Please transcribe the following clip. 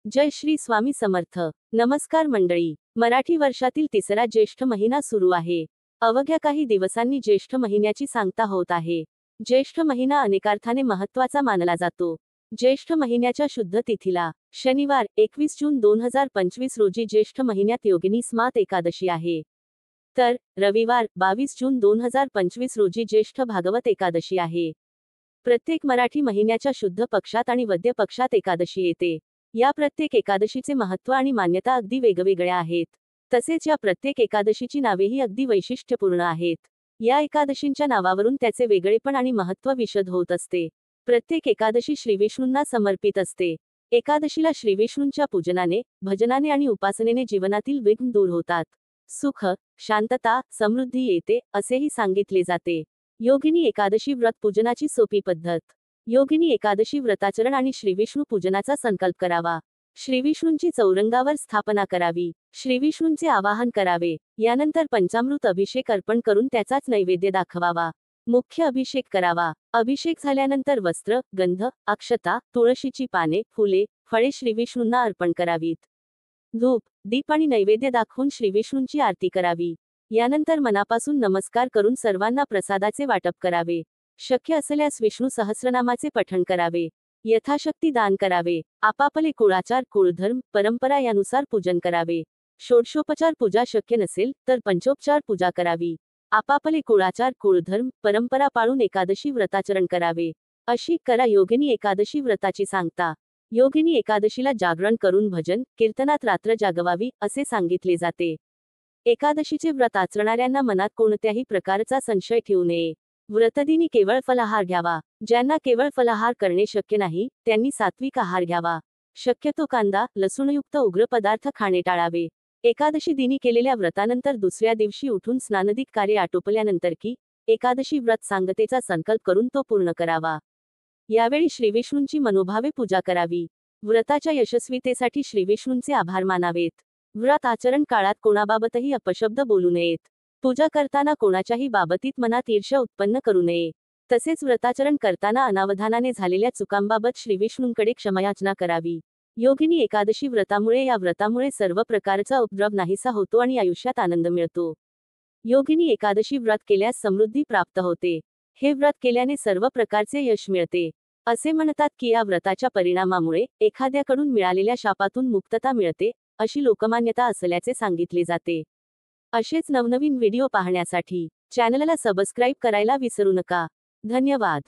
जय श्री स्वामी समर्थ. नमस्कार मंडळी. मराठी वर्षातील तिसरा ज्येष्ठ महिना सुरू आहे. अवघ्या काही दिवसांनी ज्येष्ठ महिन्याची सांगता होत आहे. ज्येष्ठ महिना अनेकार्थाने महत्त्वाचा मानला जातो. ज्येष्ठ महिन्याच्या शुद्ध तिथीला शनिवार 21 जून 2025 रोजी ज्येष्ठ महिन्यात योगिनी स्मात एकादशी आहे. तर रविवार 22 जून 2025 रोजी ज्येष्ठ भागवत एकादशी आहे. प्रत्येक मराठी महिन्याच्या शुद्ध पक्षात आणि वद्य पक्षात एकादशी येते. या प्रत्येक एकादशीचे महत्त्व आणि मान्यता अगदी वेगवेगळ्या आहेत. तसेच या प्रत्येक एकादशीची नावेही अगदी वैशिष्ट्यपूर्ण आहेत. या एकादशींच्या नावावरून त्याचे वेगळेपण आणि महत्त्व विशद होत असते. प्रत्येक एकादशी श्रीविष्णूंना समर्पित असते. एकादशीला श्रीविष्णूंच्या पूजनाने, भजनाने आणि उपासनेने जीवनातील विघ्न दूर होतात. सुख, शांतता, समृद्धी येते, असेही सांगितले जाते. योगिनी एकादशी व्रत पूजनाची सोपी पद्धत. योगिनी एकादशी व्रताचरण आणि श्रीविष्णू पूजनाचा संकल्प करावा. श्रीविष्णूंची चौरंगावर स्थापना करावी. श्रीविष्णूंचे आवाहन करावे. यानंतर पंचामृत अभिषेक अर्पण करून त्याचाच नैवेद्य दाखवावा. मुख्य अभिषेक करावा. अभिषेक झाल्यानंतर वस्त्र, गंध, अक्षता, तुळशीची पाने, फुले, फळे श्रीविष्णूंना अर्पण करावीत. धूप, दीप आणि नैवेद्य दाखवून श्रीविष्णूंची आरती करावी. यानंतर मनापासून नमस्कार करून सर्वांना प्रसादाचे वाटप करावे. शक्य असल्यास विष्णू सहस्रनामाचे पठण करावे. यथाशक्ती दान करावे. आपापले कुळाचार, कुळधर्म, परंपरा यानुसार पूजन करावे. षोडशोपचार पूजा शक्य नसेल तर पंचोपचार पूजा करावी. आपापले कुळाचार, कुळधर्म, परंपरा पाळून एकादशी व्रताचरण करावे. अशी करा योगिनी एकादशी व्रताची सांगता. योगिनी एकादशीला जागरण करून भजन, कीर्तनात रात्र जागवावी, असे सांगितले जाते. एकादशीचे व्रत आचरणाऱ्यांना मनात कोणत्याही प्रकारचा संशय ठेवू नये. व्रतदिनी केवळ फलाहार घ्यावा. ज्यांना केवळ फलाहार करणे शक्य नाही, त्यांनी सात्विक आहार घ्यावा. शक्यतो कांदा, लसूणयुक्त उग्र पदार्थ खाणे टाळावे. एकादशी दिनी केलेल्या व्रतानंतर दुसऱ्या दिवशी उठून स्नानादिक कार्य आटोपल्यानंतर की एकादशी व्रत सांगतेचा संकल्प करून तो पूर्ण करावा. यावेळी श्रीविष्णूंची मनोभावे पूजा करावी. व्रताच्या यशस्वीतेसाठी श्रीविष्णूंचे आभार मानावेत. व्रत आचरण काळात कोणाबाबतही अपशब्द बोलू नयेत. पूजा करताना कोणाच्याही बाबतीत मनात ईर्ष्या उत्पन्न करू नये. तसेच व्रताचरण करताना अनावधानाने झालेल्या चुकांबाबत श्रीविष्णूंकडे क्षमायाचना करावी. योगिनी एकादशी व्रतामुळे या व्रतामुळे सर्व प्रकारचा उपद्रव नाहीसा होतो आणि आयुष्यात आनंद मिळतो. योगिनी एकादशी व्रत केल्यास समृद्धी प्राप्त होते. हे व्रत केल्याने सर्व प्रकारचे यश मिळते. असे म्हणतात की या व्रताच्या परिणामामुळे एखाद्याकडून मिळालेल्या शापातून मुक्तता मिळते, अशी लोकमान्यता असल्याचे सांगितले जाते. असेच नवनवीन व्हिडिओ पाहण्यासाठी चॅनलला सबस्क्राईब करायला विसरू नका. धन्यवाद.